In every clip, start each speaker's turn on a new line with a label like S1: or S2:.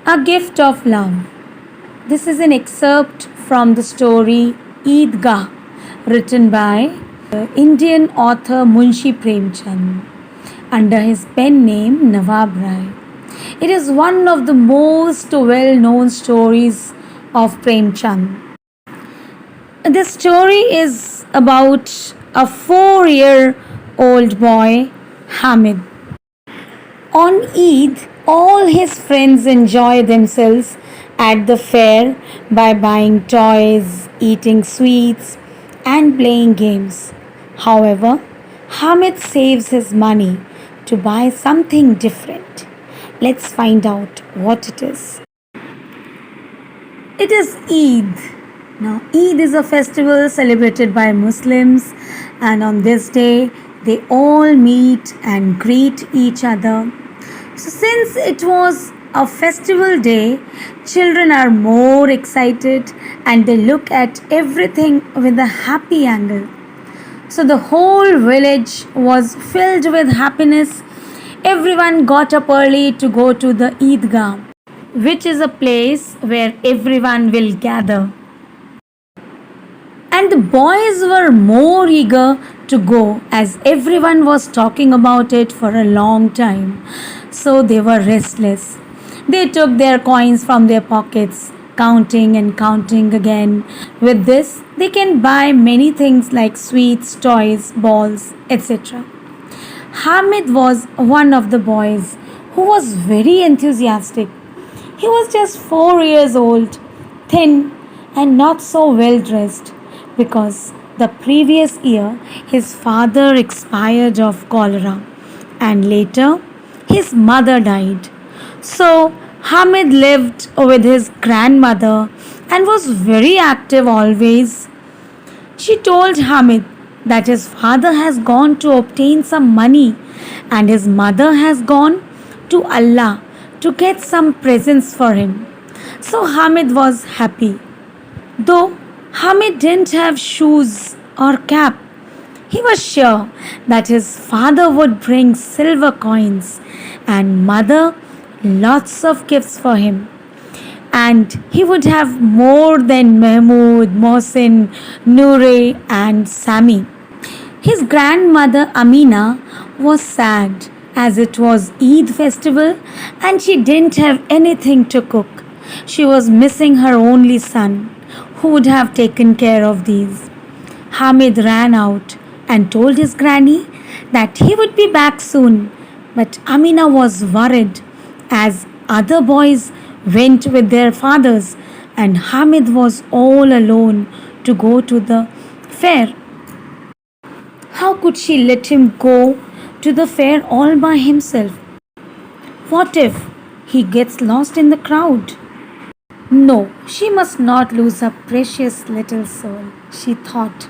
S1: A Gift of Love. This is an excerpt from the story Eidgah, written by Indian author Munshi Premchand under his pen name Nawab Rai. It is one of the most well known stories of Premchand. The story is about a 4-year-old boy, Hamid. On Eid, all his friends enjoy themselves at the fair by buying toys, eating sweets, and playing games. However, Hamid saves his money to buy something different. Let's find out what it is. It is Eid. Now, Eid is a festival celebrated by Muslims, and on this day, they all meet and greet each other. So, since it was a festival day, children are more excited and they look at everything with a happy angle. So, the whole village was filled with happiness. Everyone got up early to go to the Eidgah, which is a place where everyone will gather. And the boys were more eager to go as everyone was talking about it for a long time. So they were restless. They took their coins from their pockets, counting and counting again. With this, they can buy many things like sweets, toys, balls, etc. Hamid was one of the boys who was very enthusiastic. He was just 4 years old, thin, and not so well dressed because the previous year his father expired of cholera and later his mother died. So Hamid lived with his grandmother and was very active always. She told Hamid that his father has gone to obtain some money and his mother has gone to Allah to get some presents for him. So Hamid was happy. Though Hamid didn't have shoes or cap, he was sure that his father would bring silver coins and mother lots of gifts for him. And he would have more than Mahmoud, Mohsin, Noore, and Sami. His grandmother Amina was sad as it was Eid festival and she didn't have anything to cook. She was missing her only son who would have taken care of these. Hamid ran out and told his granny that he would be back soon, but Amina was worried as other boys went with their fathers and Hamid was all alone to go to the fair. How could she let him go to the fair all by himself? What if he gets lost in the crowd? No, she must not lose her precious little soul, she thought.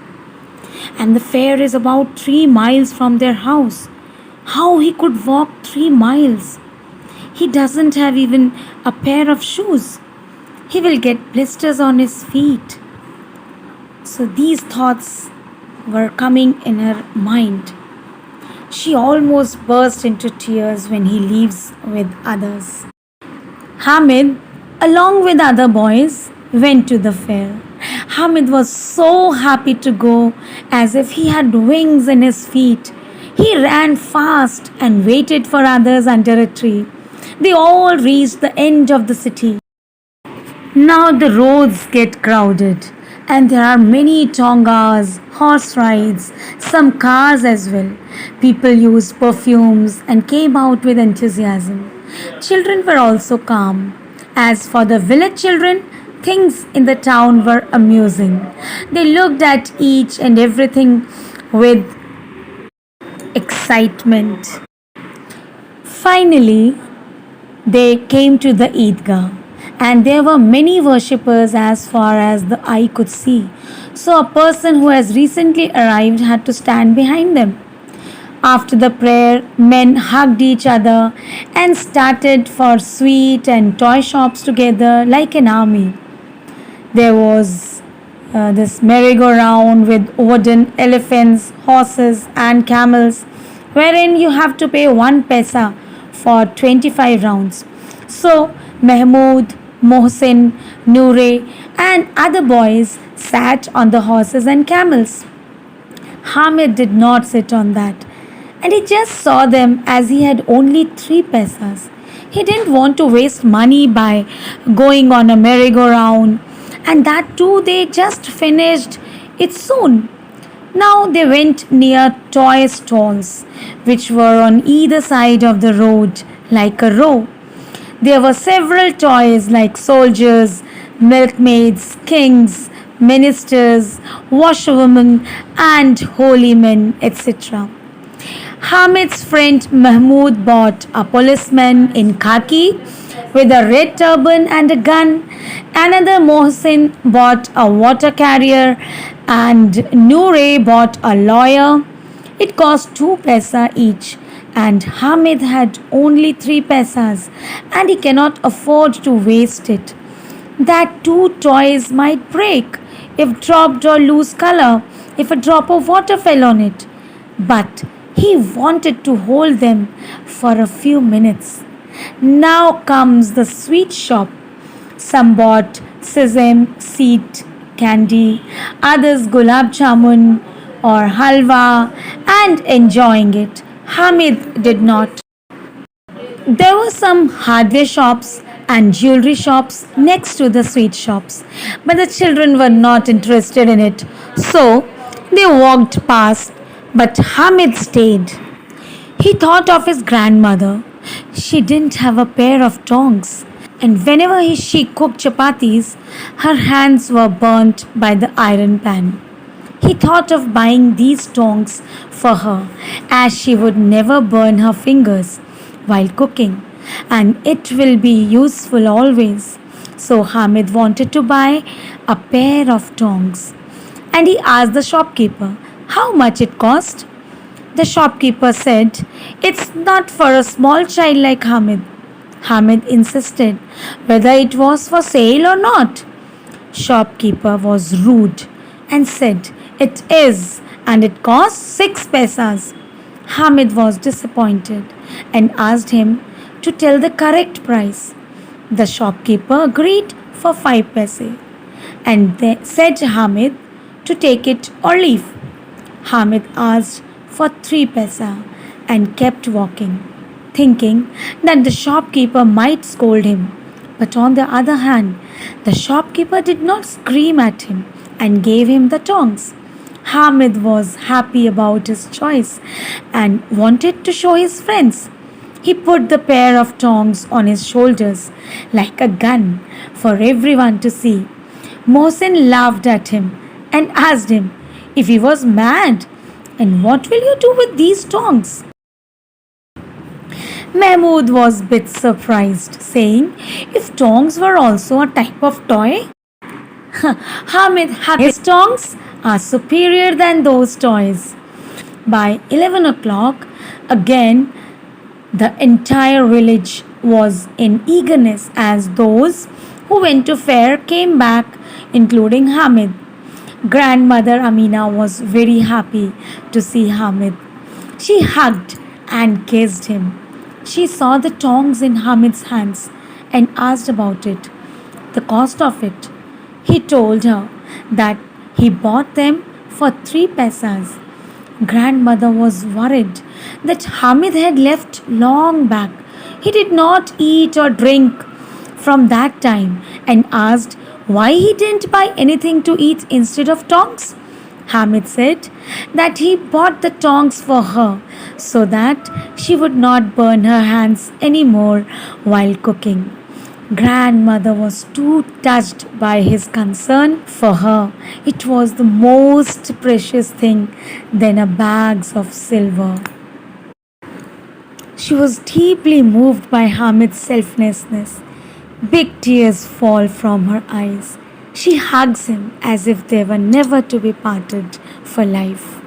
S1: And the fair is about 3 miles from their house. How he could walk 3 miles? He doesn't have even a pair of shoes. He will get blisters on his feet. So these thoughts were coming in her mind. She almost burst into tears when he leaves with others. Hamid, along with other boys, went to the fair. Hamid was so happy to go as if he had wings in his feet. He ran fast and waited for others under a tree. They all reached the end of the city. Now the roads get crowded and there are many tongas, horse rides, some cars as well. People used perfumes and came out with enthusiasm. Children were also calm. As for the village children, things in the town were amusing. They looked at each and everything with excitement. Finally, they came to the Eidgah and there were many worshippers as far as the eye could see. So a person who has recently arrived had to stand behind them. After the prayer, men hugged each other and started for sweet and toy shops together like an army. There was this merry-go-round with wooden elephants, horses, and camels, wherein you have to pay 1 paisa for 25 rounds. So Mahmood, Mohsin, Noore, and other boys sat on the horses and camels. Hamid did not sit on that, and he just saw them as he had only 3 paisas. He didn't want to waste money by going on a merry-go-round, and that too they just finished it soon. Now they went near toy stalls, which were on either side of the road like a row. There were several toys like soldiers, milkmaids, kings, ministers, washerwomen, and holy men, etc. Hamid's friend Mahmood bought a policeman in khaki with a red turban and a gun. Another Mohsin bought a water carrier, and Noore bought a lawyer. It cost 2 paisa each, and Hamid had only 3 paisas, and he cannot afford to waste it. That two toys might break if dropped or lose color if a drop of water fell on it. But he wanted to hold them for a few minutes. Now comes the sweet shop. Some bought sesame seed candy, others gulab jamun or halwa, and enjoying it. Hamid did not. There were some hardware shops and jewelry shops next to the sweet shops, but the children were not interested in it, so they walked past. But Hamid stayed. He thought of his grandmother. She didn't have a pair of tongs, and whenever she cooked chapatis, her hands were burnt by the iron pan. He thought of buying these tongs for her, as she would never burn her fingers while cooking, and it will be useful always. So Hamid wanted to buy a pair of tongs, and he asked the shopkeeper how much it cost. The shopkeeper said, "It's not for a small child like Hamid." Hamid insisted whether it was for sale or not. Shopkeeper was rude and said, "It is, and it costs 6 paisas." Hamid was disappointed and asked him to tell the correct price. The shopkeeper agreed for 5 paise and said Hamid to take it or leave. Hamid asked for 3 paisa and kept walking, thinking that the shopkeeper might scold him. But on the other hand, the shopkeeper did not scream at him and gave him the tongs. Hamid was happy about his choice and wanted to show his friends. He put the pair of tongs on his shoulders like a gun for everyone to see. Mohsin laughed at him and asked him if he was mad. "And what will you do with these tongs?" Mahmood was a bit surprised, saying, "If tongs were also a type of toy?" Hamid had his tongs are superior than those toys. By 11 o'clock, again, the entire village was in eagerness as those who went to fair came back, including Hamid. Grandmother Amina was very happy to see Hamid. She hugged and kissed him. She saw the tongs in Hamid's hands and asked about it, the cost of it. He told her that he bought them for 3 paisas. Grandmother was worried that Hamid had left long back. He did not eat or drink from that time and asked why he didn't buy anything to eat instead of tongs. Hamid said that he bought the tongs for her so that she would not burn her hands anymore while cooking. Grandmother was too touched by his concern for her. It was the most precious thing than a bags of silver. She was deeply moved by Hamid's selflessness. Big tears fall from her eyes. She hugs him as if they were never to be parted for life.